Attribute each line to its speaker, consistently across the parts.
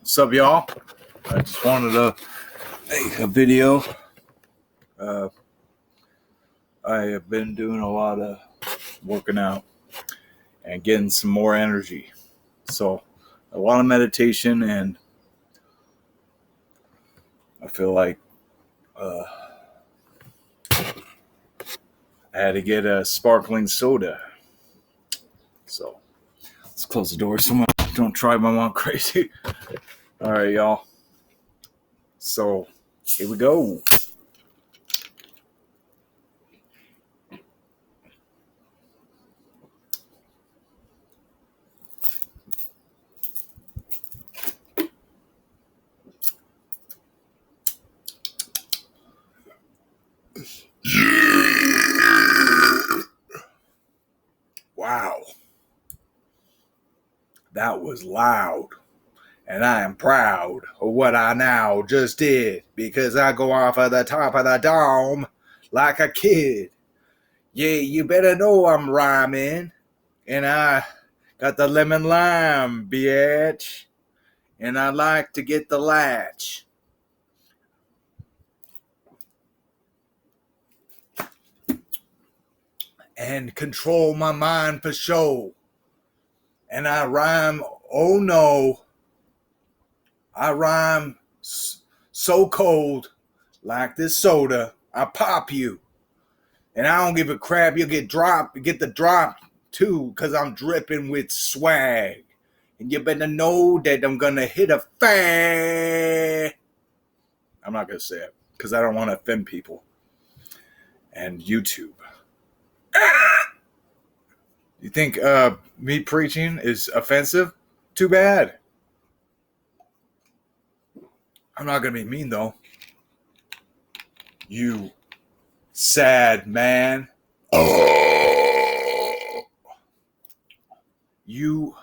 Speaker 1: What's up, y'all? I just wanted to make a video. I have been doing a lot of working out and getting some more energy. So, a lot of meditation, and I feel like I had to get a sparkling soda. So, let's close the door so I don't drive my mom crazy. All right, y'all. So, here we go. Wow. That was loud. And I am proud of what I now just did, because I go off at the top of the dome like a kid. Yeah, you better know I'm rhyming. And I got the lemon lime, bitch. And I like to get the latch. And control my mind for show. And I rhyme, oh no. I rhyme so cold, like this soda. I pop you. And I don't give a crap. You'll get the drop too, because I'm dripping with swag. And you better know that I'm going to hit a fan. I'm not going to say it, because I don't want to offend people. And YouTube. You think me preaching is offensive? Too bad. I'm not going to be mean, though. You sad man. You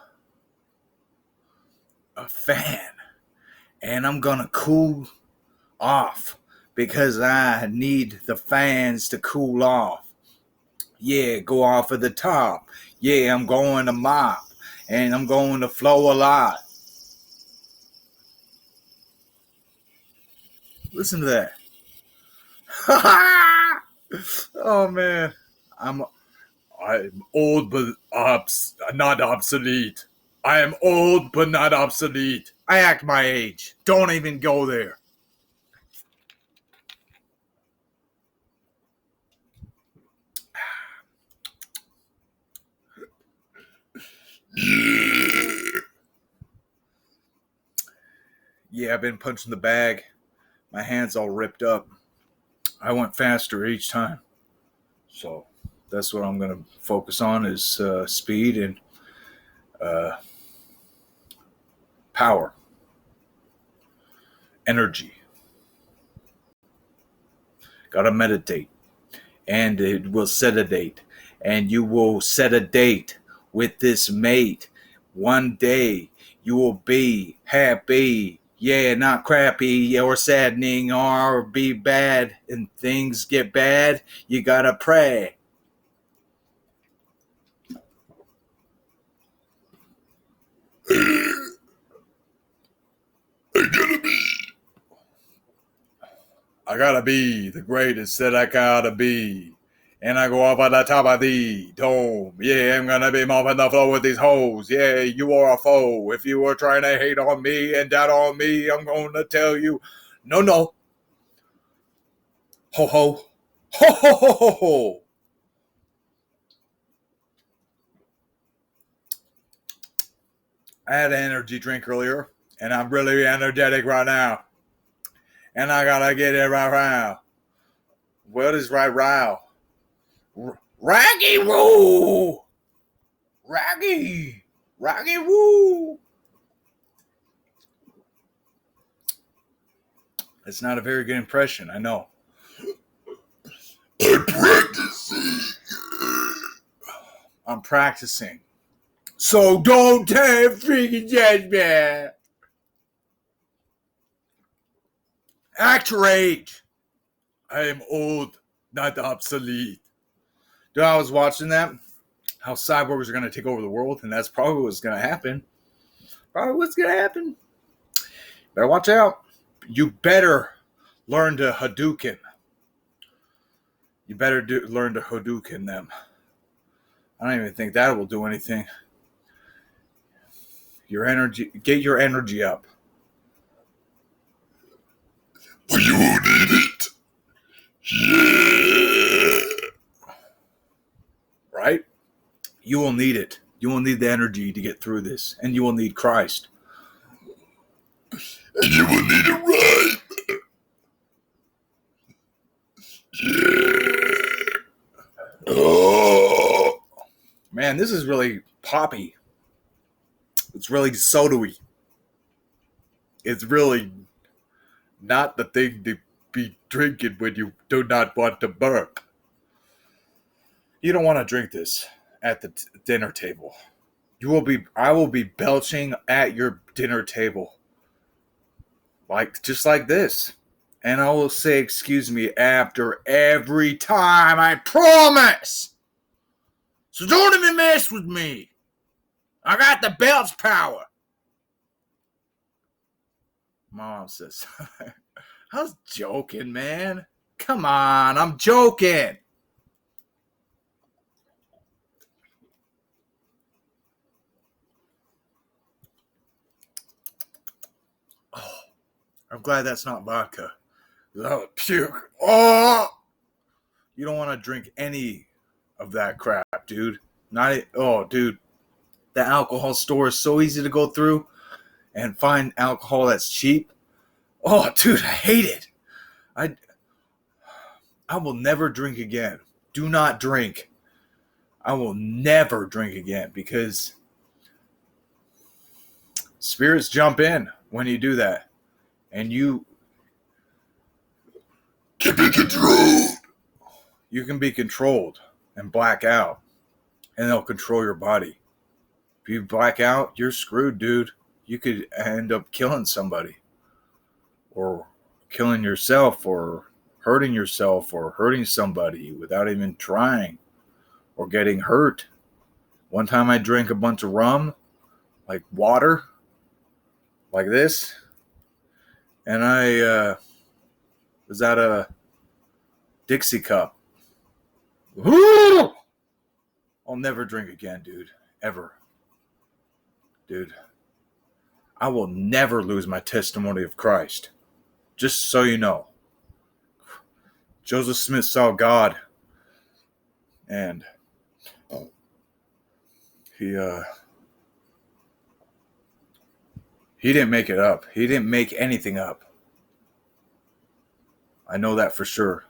Speaker 1: a fan. And I'm going to cool off because I need the fans to cool off. Yeah, go off at the top. Yeah, I'm going to mop. And I'm going to flow a lot. Listen to that. Oh, man. I'm old but not obsolete. I am old but not obsolete. I act my age. Don't even go there. Yeah, I've been punching the bag. My hand's all ripped up. I went faster each time. So that's what I'm going to focus on is speed and power, energy. Got to meditate. And it will set a date. And you will set a date with this mate. One day you will be happy. Yeah, not crappy or saddening or be bad. And things get bad, you gotta pray. I gotta be the greatest that I gotta be. And I go off at the top of the dome. Yeah, I'm gonna be mopping the floor with these hoes. Yeah, you are a foe. If you were trying to hate on me and doubt on me, I'm gonna tell you, no. Ho ho. Ho ho ho ho ho. I had an energy drink earlier, and I'm really energetic right now. And I gotta get it right now. What is right now? Raggy woo! Raggy woo! It's not a very good impression, I know. I'm practicing. So don't tell freaking judge me. Act your age. I am old, not obsolete. Dude, I was watching that. How cyborgs are going to take over the world, and that's probably what's going to happen. Better watch out. You better learn to Hadouken. You better learn to Hadouken them. I don't even think that will do anything. Your energy, get your energy up. But you will need it. Yeah. Right? You will need it. You will need the energy to get through this. And you will need Christ. And you will need it right. Yeah. Oh. Man, this is really poppy. It's really soda-y. It's really not the thing to be drinking when you do not want to burp. You don't want to drink this at the dinner table. I will be belching at your dinner table. Just like this. And I will say, excuse me, after every time, I promise. So don't even mess with me. I got the belch power. Mom says, I was joking, man. Come on, I'm joking. Oh, I'm glad that's not vodka. That would puke. Oh, you don't want to drink any of that crap, dude. Dude. The alcohol store is so easy to go through and find alcohol that's cheap. Oh, dude, I hate it. I will never drink again. Do not drink. I will never drink again because spirits jump in when you do that. And you can be controlled. You can be controlled and black out. And they'll control your body. If you black out, you're screwed, dude. You could end up killing somebody. Or killing yourself, or hurting yourself, or hurting somebody without even trying. Or getting hurt. One time I drank a bunch of rum, like water, like this. And I was at a Dixie cup. I'll never drink again, dude. Ever. Dude. I will never lose my testimony of Christ. Just so you know. Joseph Smith saw God. And he didn't make it up. He didn't make anything up. I know that for sure.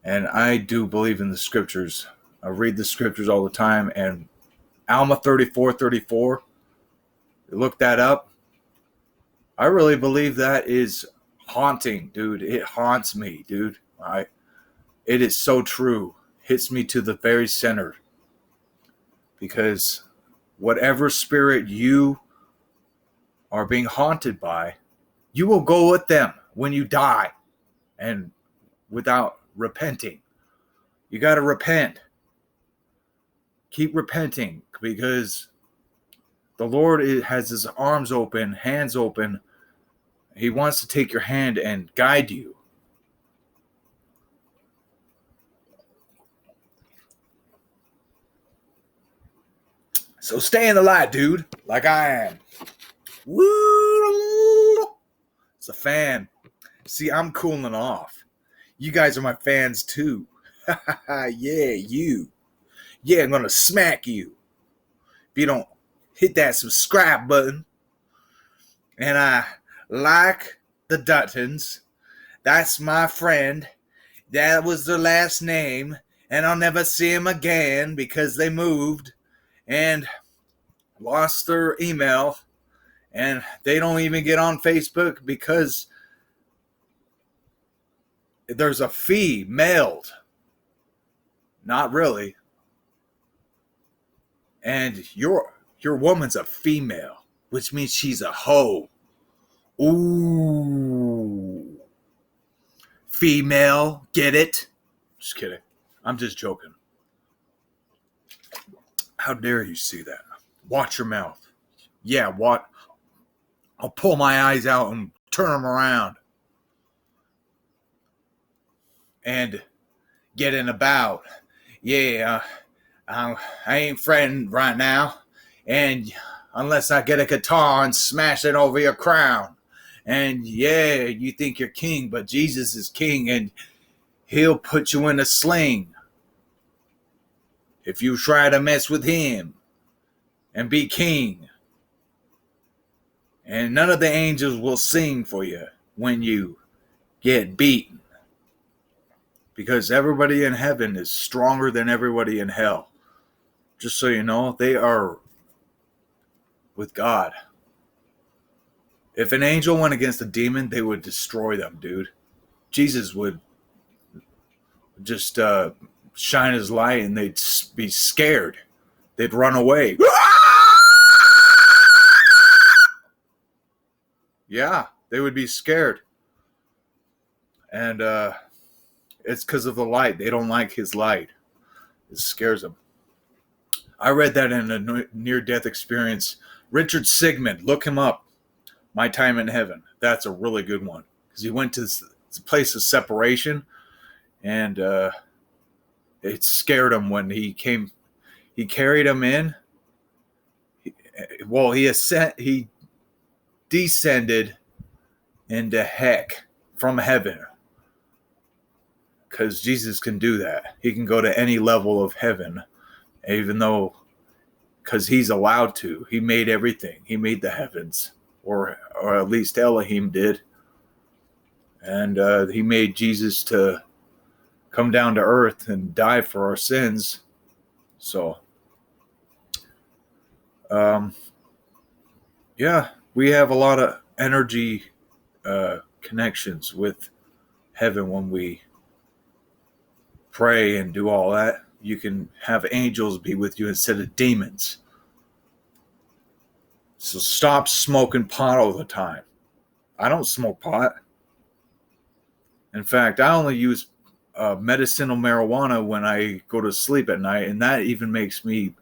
Speaker 1: And I do believe in the scriptures. I read the scriptures all the time. And Alma 34:34, look that up. I really believe that is haunting, dude. It haunts me, dude. It is so true. Hits me to the very center. Because whatever spirit you are being haunted by, you will go with them when you die. And without repenting. You got to repent. Keep repenting because the Lord has his arms open, hands open. He wants to take your hand and guide you. So stay in the light, dude, like I am. Woo! It's a fan. See, I'm cooling off. You guys are my fans too. Yeah, you. Yeah, I'm going to smack you. If you don't hit that subscribe button. And I like the Duttons. That's my friend. That was their last name. And I'll never see them again because they moved and lost their email. And they don't even get on Facebook because there's a fee mailed. Not really. And your woman's a female, which means she's a hoe. Ooh. Female, get it? Just kidding. I'm just joking. How dare you see that? Watch your mouth. Yeah, what? I'll pull my eyes out and turn them around and get in about. Yeah, I ain't fretting right now. And unless I get a guitar and smash it over your crown. And yeah, you think you're king, but Jesus is king, and he'll put you in a sling if you try to mess with him and be king. And none of the angels will sing for you when you get beaten. Because everybody in heaven is stronger than everybody in hell. Just so you know, they are with God. If an angel went against a demon, they would destroy them, dude. Jesus would just shine his light and they'd be scared. They'd run away. Yeah, they would be scared. And it's because of the light. They don't like his light. It scares them. I read that in a near-death experience. Richard Sigmund, look him up. My Time in Heaven. That's a really good one. Because he went to this place of separation, and it scared him when he came. He carried him in. He descended into heck from heaven. Because Jesus can do that. He can go to any level of heaven, even though, because he's allowed to. He made everything. He made the heavens, or at least Elohim did. And he made Jesus to come down to earth and die for our sins. So, yeah, we have a lot of energy connections with heaven when we pray and do all that. You can have angels be with you instead of demons. So stop smoking pot all the time. I don't smoke pot. In fact, I only use medicinal marijuana when I go to sleep at night, and that even makes me,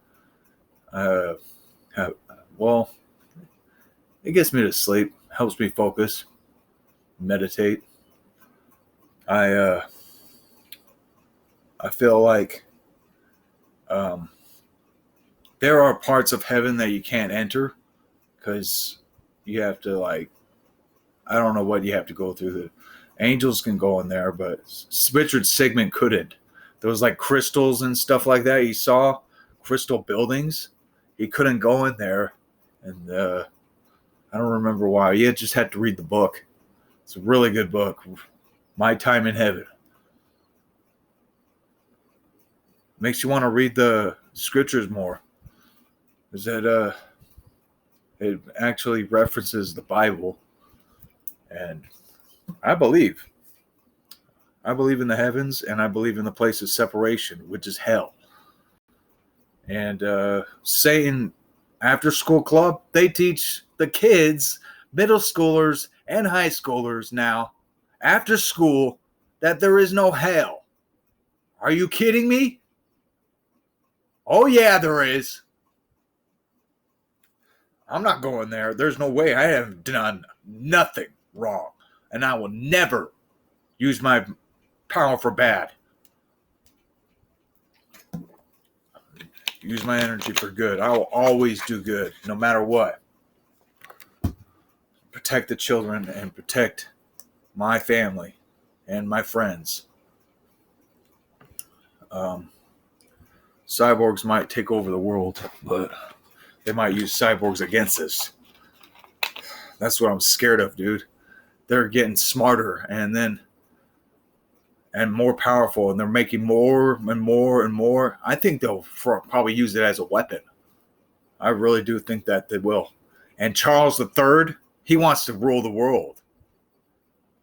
Speaker 1: it gets me to sleep, helps me focus, meditate. I feel like there are parts of heaven that you can't enter because you have to, like, I don't know what you have to go through. The angels can go in there, but Richard Sigmund couldn't. There was like crystals and stuff like that. He saw crystal buildings. He couldn't go in there, and I don't remember why. He just had to read the book. It's a really good book, My Time in Heaven. Makes you want to read the scriptures more. Is that it actually references the Bible, and I believe in the heavens, and I believe in the place of separation, which is hell. And Satan After School Club, they teach the kids, middle schoolers and high schoolers now, after school, that there is no hell. Are you kidding me? Oh yeah, there is. I'm not going there. There's no way. I have done nothing wrong. And I will never use my power for bad. Use my energy for good. I will always do good, no matter what. Protect the children and protect my family and my friends. Cyborgs might take over the world, but they might use cyborgs against us. That's what I'm scared of, dude. They're getting smarter and more powerful, and they're making more and more and more. I think they'll probably use it as a weapon. I really do think that they will. And Charles III, he wants to rule the world.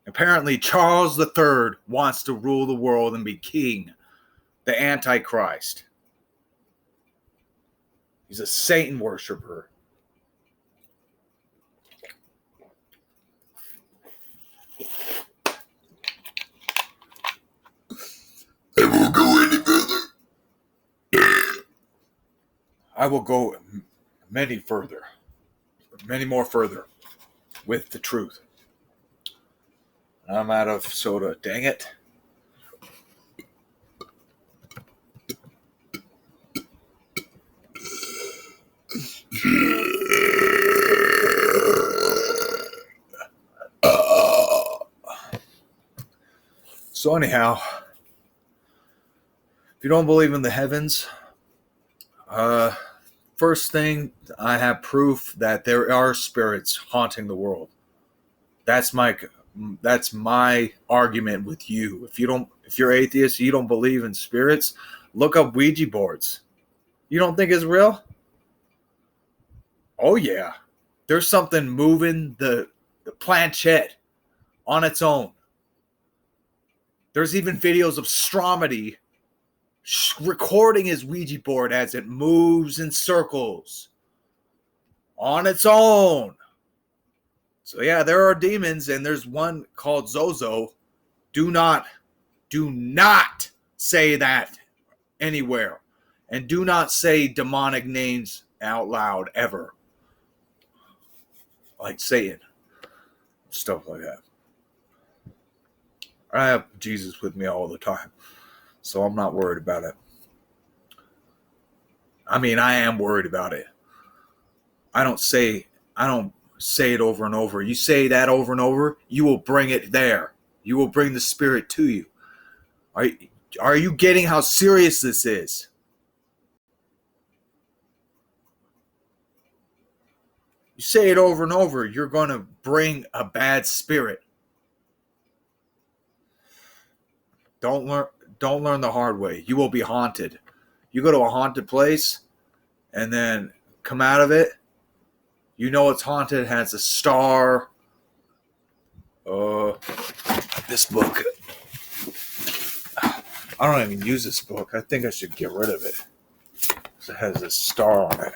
Speaker 1: Apparently, Charles III wants to rule the world and be king, the Antichrist. He's a Satan worshiper. I won't go any further. I will go many more further. with the truth. I'm out of soda. Dang it. So anyhow, if you don't believe in the heavens, first thing, I have proof that there are spirits haunting the world. That's my argument with you. If you're atheist, you don't believe in spirits, look up Ouija boards. You don't think it's real? Oh yeah. There's something moving the planchette on its own. There's even videos of Stromedy recording his Ouija board as it moves in circles on its own. So yeah, there are demons, and there's one called Zozo. Do not say that anywhere. And do not say demonic names out loud ever. Like Satan. Stuff like that. I have Jesus with me all the time, so I'm not worried about it. I mean, I am worried about it. I don't say it over and over. You say that over and over, you will bring it there. You will bring the spirit to you. Are you getting how serious this is? You say it over and over, you're going to bring a bad spirit. Don't learn the hard way. You will be haunted. You go to a haunted place and then come out of it, you know it's haunted, it has a star. This book. I don't even use this book. I think I should get rid of it. It has a star on it.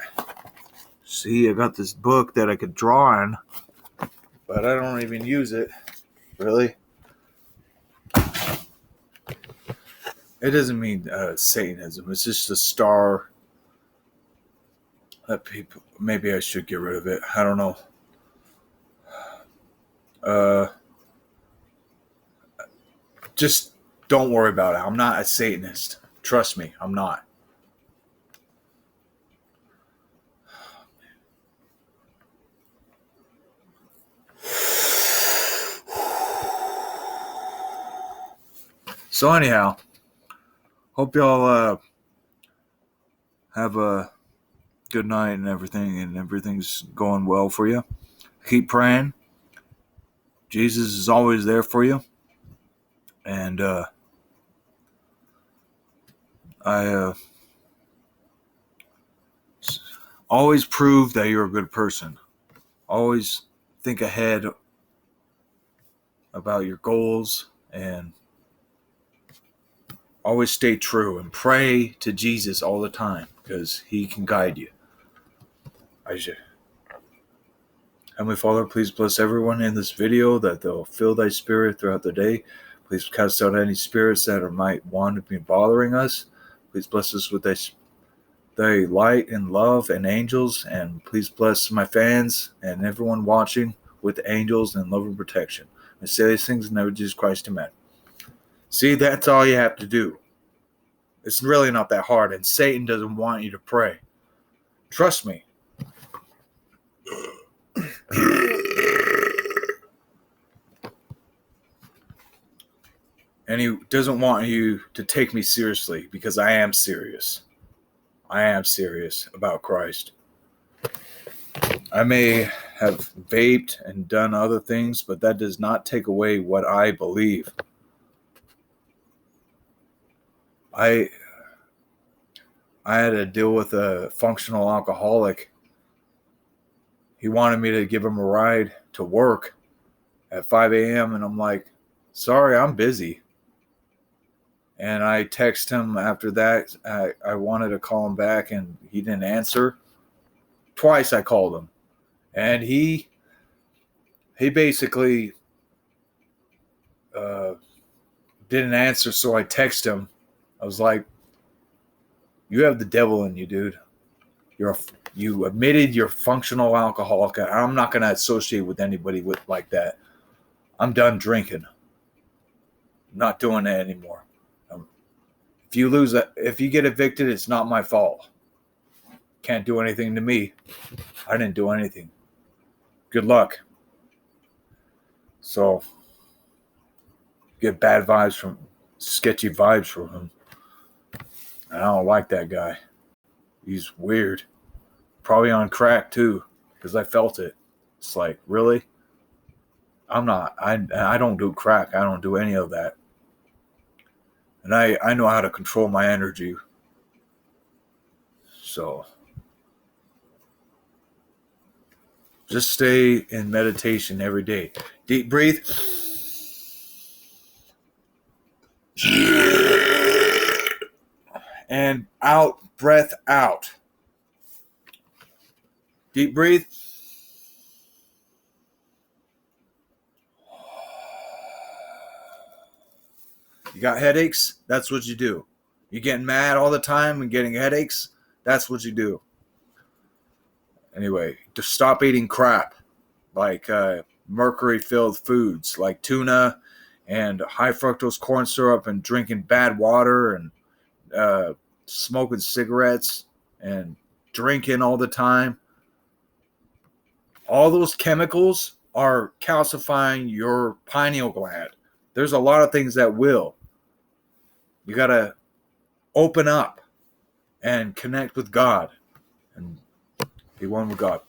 Speaker 1: See, I got this book that I could draw in, but I don't even use it. Really? It doesn't mean Satanism. It's just a star that people... Maybe I should get rid of it. I don't know. Just don't worry about it. I'm not a Satanist. Trust me, I'm not. So anyhow, hope y'all have a good night and everything's going well for you. Keep praying. Jesus is always there for you. And I always prove that you're a good person. Always think ahead about your goals and always stay true and pray to Jesus all the time because he can guide you. Heavenly Father, please bless everyone in this video that they'll feel thy spirit throughout the day. Please cast out any spirits that might want to be bothering us. Please bless us with thy light and love and angels. And please bless my fans and everyone watching with angels and love and protection. I say these things in the name of Jesus Christ, amen. See, that's all you have to do. It's really not that hard, and Satan doesn't want you to pray. Trust me. And he doesn't want you to take me seriously because I am serious. I am serious about Christ. I may have vaped and done other things, but that does not take away what I believe. I had to deal with a functional alcoholic. He wanted me to give him a ride to work at 5 a.m. And I'm like, sorry, I'm busy. And I text him after that. I wanted to call him back and he didn't answer. Twice I called him. And he basically didn't answer. So I texted him. I was like, you have the devil in you, dude. You admitted you're functional alcoholic. I'm not going to associate with anybody like that. I'm done drinking. I'm not doing that anymore. If you get evicted, it's not my fault. Can't do anything to me. I didn't do anything. Good luck. So, get sketchy vibes from him. I don't like that guy. He's weird. Probably on crack too, because I felt it. It's like, really? I don't do crack. I don't do any of that. And I know how to control my energy. So, just stay in meditation every day. Deep breathe. And out, breath out. Deep breathe. You got headaches? That's what you do. You getting mad all the time and getting headaches? That's what you do. Anyway, just stop eating crap like mercury-filled foods like tuna and high fructose corn syrup and drinking bad water and smoking cigarettes and drinking all the time. All those chemicals are calcifying your pineal gland. There's a lot of things that will. You got to open up and connect with God and be one with God.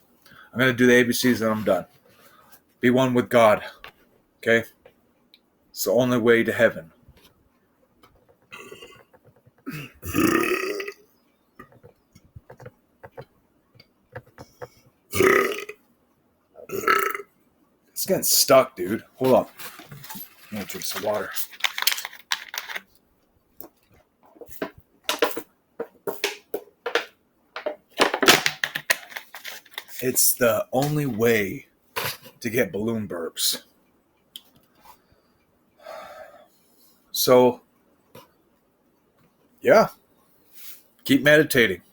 Speaker 1: I'm going to do the ABCs and I'm done. Be one with God. Okay? It's the only way to heaven. It's getting stuck, dude. Hold on. I'm going to drink some water. It's the only way to get balloon burps. So, yeah. Keep meditating.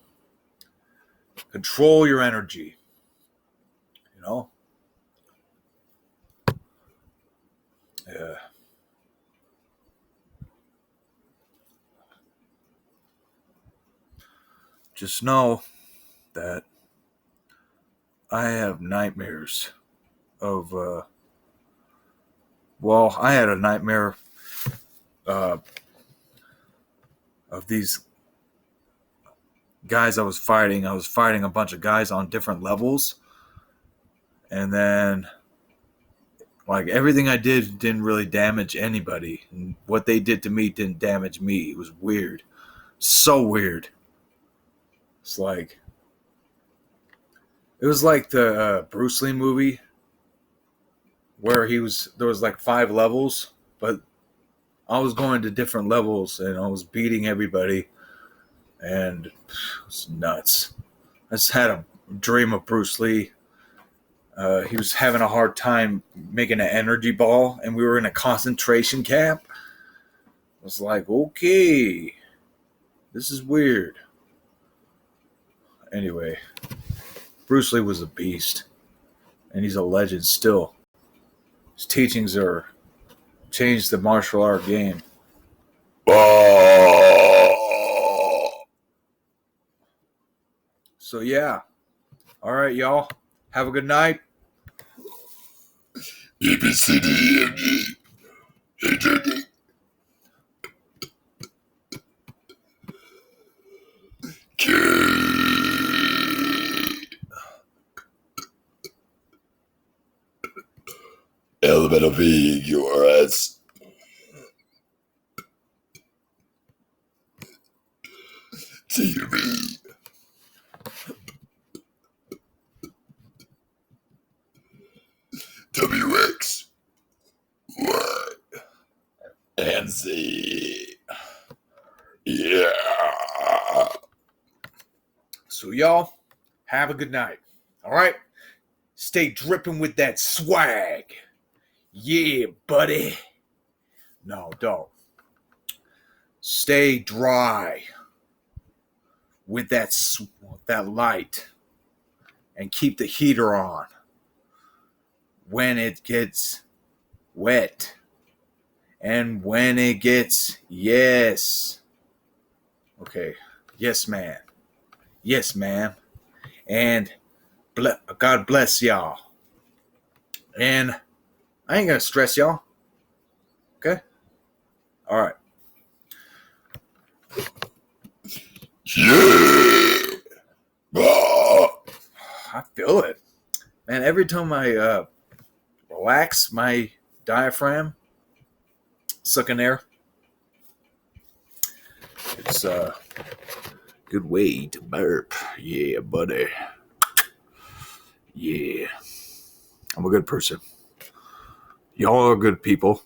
Speaker 1: Control your energy. You know? Yeah. Just know that I have nightmares of, I had a nightmare of these guys I was fighting. I was fighting a bunch of guys on different levels. And then, like, everything I did didn't really damage anybody. And what they did to me didn't damage me. It was weird. So weird. It's like, it was like the Bruce Lee movie where there was like 5 levels, but I was going to different levels and I was beating everybody and it was nuts. I just had a dream of Bruce Lee. He was having a hard time making an energy ball and we were in a concentration camp. I was like, okay, this is weird. Anyway, Bruce Lee was a beast and he's a legend still. His teachings changed the martial art game. So yeah. All right, y'all. Have a good night. A, B, C, D, E, F, G, H, I, J, K. Elemental being, your ass. T to B. WX. Y. And Z. Yeah. So y'all, have a good night. All right? Stay dripping with that swag. Yeah, buddy. No, don't. Stay dry. with that light and keep the heater on when it gets wet and when it gets yes. Okay. Yes, man. Yes, ma'am. And God bless y'all. And I ain't gonna stress y'all. Okay? All right. I feel it. Man, every time I relax my diaphragm, sucking air, it's a good way to burp. Yeah, buddy. Yeah. I'm a good person. Y'all are good people.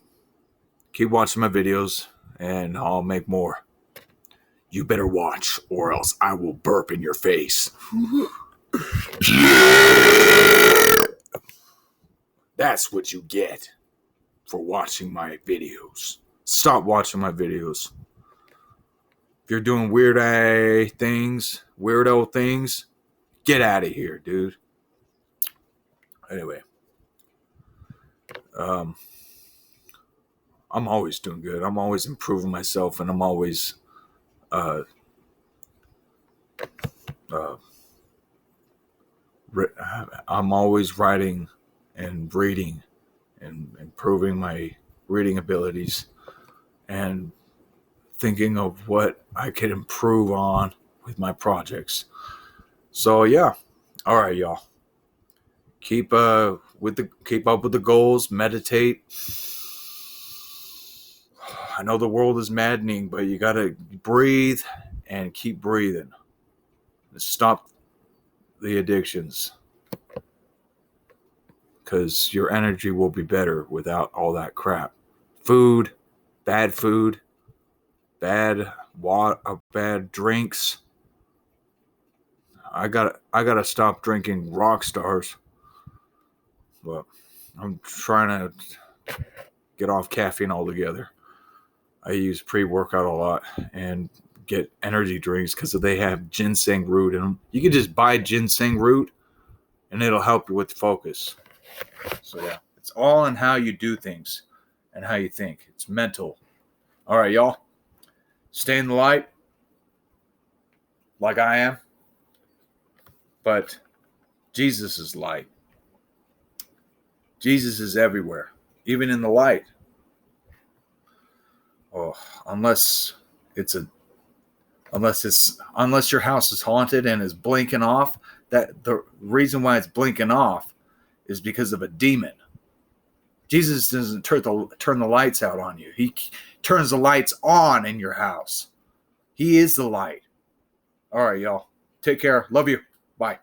Speaker 1: Keep watching my videos, and I'll make more. You better watch, or else I will burp in your face. That's what you get for watching my videos. Stop watching my videos. If you're doing weirdo things, get out of here, dude. Anyway, I'm always doing good. I'm always improving myself, and I'm always I'm always writing and reading and improving my reading abilities and thinking of what I could improve on with my projects. So yeah, all right, y'all. Keep up with the goals. Meditate. I know the world is maddening, but you gotta breathe and keep breathing. Stop the addictions, because your energy will be better without all that crap. Bad food, bad water, bad drinks. I gotta stop drinking rock stars. But I'm trying to get off caffeine altogether. I use pre-workout a lot and get energy drinks because they have ginseng root in them. You can just buy ginseng root and it'll help you with focus. So yeah, it's all in how you do things and how you think. It's mental. All right, y'all. Stay in the light like I am. But Jesus is light. Jesus is everywhere, even in the light. Oh, unless your house is haunted and is blinking off, that the reason why it's blinking off is because of a demon. Jesus doesn't turn the lights out on you. He turns the lights on in your house. He is the light. All right, y'all. Take care. Love you. Bye.